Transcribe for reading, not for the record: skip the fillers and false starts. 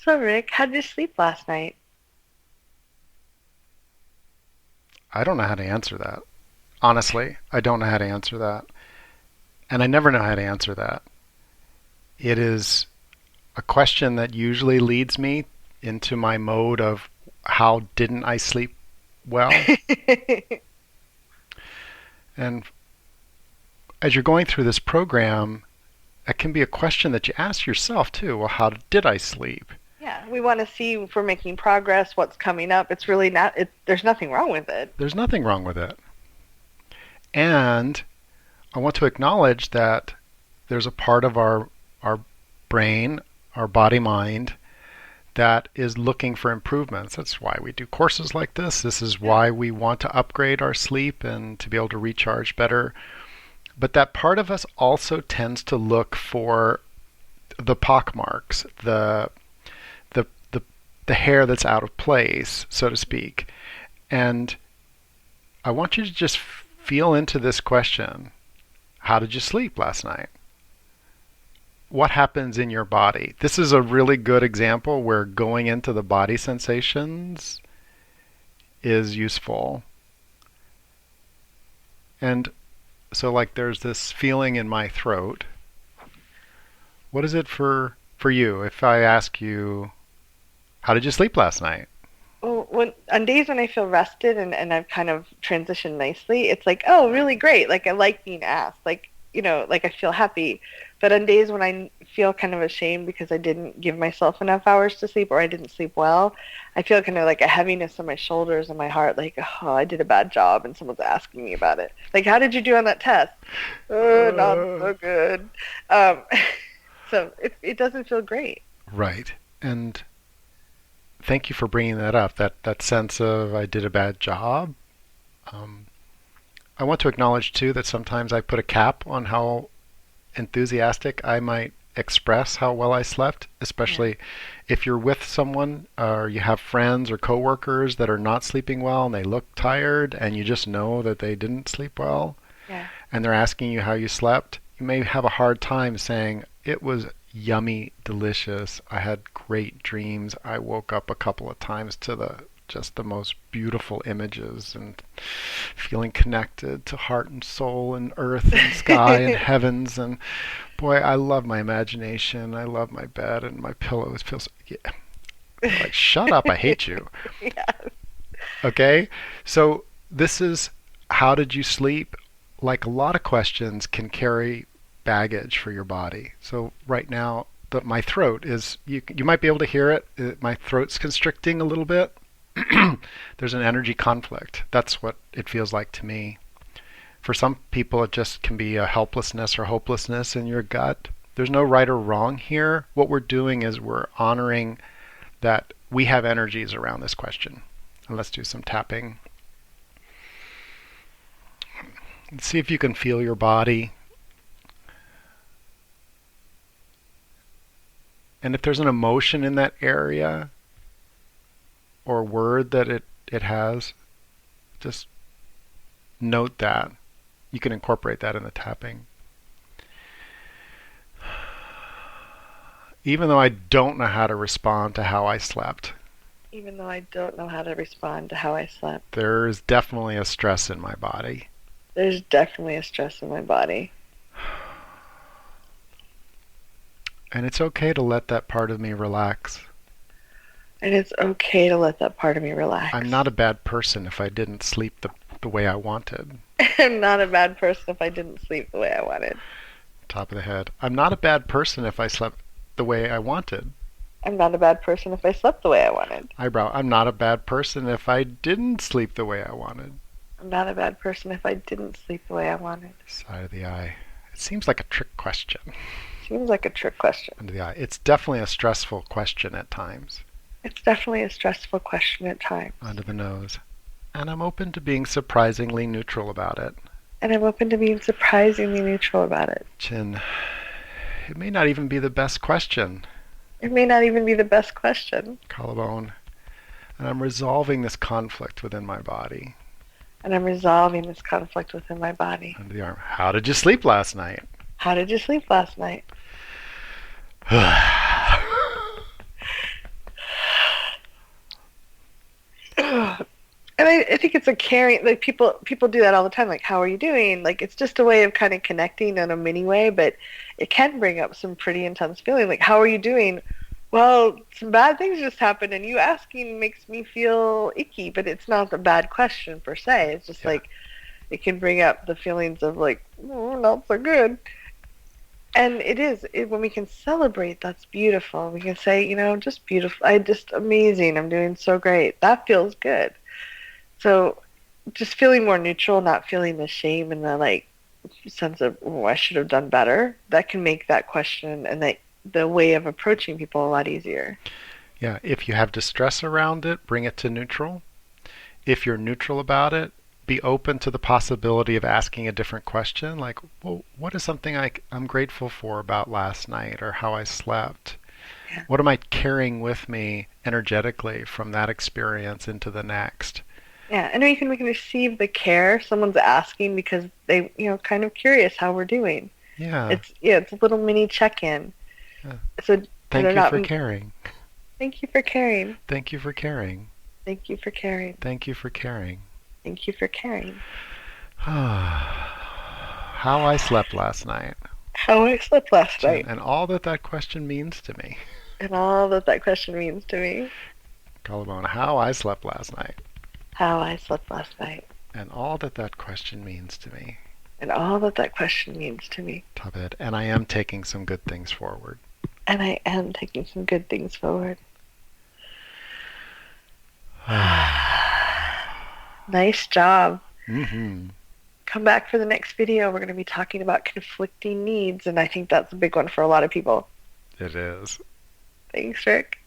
So, Rick, how did you sleep last night? I don't know how to answer that. Honestly, I don't know how to answer that. And I never know how to answer that. It is a question that usually leads me into my mode of how didn't I sleep well? And as you're going through this program, it can be a question that you ask yourself too. Well, how did I sleep? Yeah, we want to see if we're making progress, what's coming up. It's really not, there's nothing wrong with it. There's nothing wrong with it. And I want to acknowledge that there's a part of our brain, our body mind, that is looking for improvements. That's why we do courses like this. This is Yeah. why we want to upgrade our sleep and to be able to recharge better. But that part of us also tends to look for the pock marks, the the, the hair that's out of place, so to speak. And I want you to just feel into this question. How did you sleep last night? What happens in your body? This is a really good example where going into the body sensations is useful. And so like there's this feeling in my throat. What is it for you if I ask you how did you sleep last night? Well, on days when I feel rested and I've kind of transitioned nicely, it's like, oh, really great. Like I like being asked. Like, like I feel happy. But on days when I feel kind of ashamed because I didn't give myself enough hours to sleep or I didn't sleep well, I feel kind of like a heaviness on my shoulders and my heart, like, oh, I did a bad job and someone's asking me about it. Like, how did you do on that test? Oh, not Uh, so good. Um, so it doesn't feel great. right. And thank you for bringing that up. That sense of I did a bad job. Um, I want to acknowledge too that sometimes I put a cap on how enthusiastic I might express how well I slept, Yeah. especially if you're with someone or you have friends or coworkers that are not sleeping well and they look tired and you just know that they didn't sleep well Yeah. and they're asking you how you slept. You may have a hard time saying it was yummy, delicious. I had great dreams. I woke up a couple of times to the just the most beautiful images and feeling connected to heart and soul and earth and sky and heavens. And boy, I love my imagination. I love my bed and my pillows. Feels yeah. Like shut up. I hate you. Yeah. Okay, so this is how did you sleep? Like a lot of questions can carry baggage for your body. So right now, my throat is you might be able to hear it. My throat's constricting a little bit. There's an energy conflict. That's what it feels like to me. For some people, it just can be a helplessness or hopelessness in your gut. There's no right or wrong here. What we're doing is we're honoring that we have energies around this question. And let's do some tapping. See if you can feel your body. And if there's an emotion in that area or word that it has, just note that. You can incorporate that in the tapping. Even though I don't know how to respond to how I slept, Even though I don't know how to respond to how I slept. there is definitely a stress in my body. There's definitely a stress in my body. And it's okay to let that part of me relax. And it's okay to let that part of me I'm relax. not a bad person if I didn't sleep the way I wanted. I'm not a bad person if I didn't sleep the way I wanted. Top of the head. I'm not a bad person if I slept the way I wanted. I'm not a bad person if I slept the way I wanted. Eyebrow. I'm not a bad person if I didn't sleep the way I wanted. I'm not a bad person if I didn't sleep the way I wanted. Side of the eye. It seems like a trick question. Seems like a trick question. Under the eye. It's definitely a stressful question at times. It's definitely a stressful question at times. Under the nose. And I'm open to being surprisingly neutral about it. And I'm open to being surprisingly neutral about it. Chin. It may not even be the best question. It may not even be the best question. Collarbone. And I'm resolving this conflict within my body. And I'm resolving this conflict within my body. Under the arm. How did you sleep last night? How did you sleep last night? I think it's a caring, like people do that all the time, like, how are you doing? Like, it's just a way of kind of connecting in a mini way, but it can bring up some pretty intense feeling. Like, how are you doing? Well, some bad things just happened, and you asking makes me feel icky, but it's not a bad question per se. It's just Yeah. like it can bring up the feelings of like, oh, not so good. And when we can celebrate, that's beautiful. We can say, just beautiful. I just amazing. I'm doing so great. That feels good. So just feeling more neutral, not feeling the shame and the like sense of, oh, I should have done better. That can make that question and the way of approaching people a lot easier. Yeah, if you have distress around it, bring it to neutral. If you're neutral about it, be open to the possibility of asking a different question, like, well, what is something I'm grateful for about last night or how I slept? Yeah. What am I carrying with me energetically from that experience into the next? Yeah, and we can receive the care someone's asking because they, kind of curious how we're doing. Yeah, It's a little mini check-in. yeah. So they're Thank you not. for caring. Thank you for caring. Thank you for caring. Thank you for caring. Thank you for caring. Thank you for caring. How I slept last night. How I slept last night, And all that question means to me. and all that question means to me. Collarbone, how I slept last night. How I slept last night, And all that question means to me. and all that question means to me. Top it. And I am taking some good things forward. And I am taking some good things forward. Nice job. Mm-hmm. Come back for the next video. We're going to be talking about conflicting needs, and I think that's a big one for a lot of people. It is. Thanks, Rick.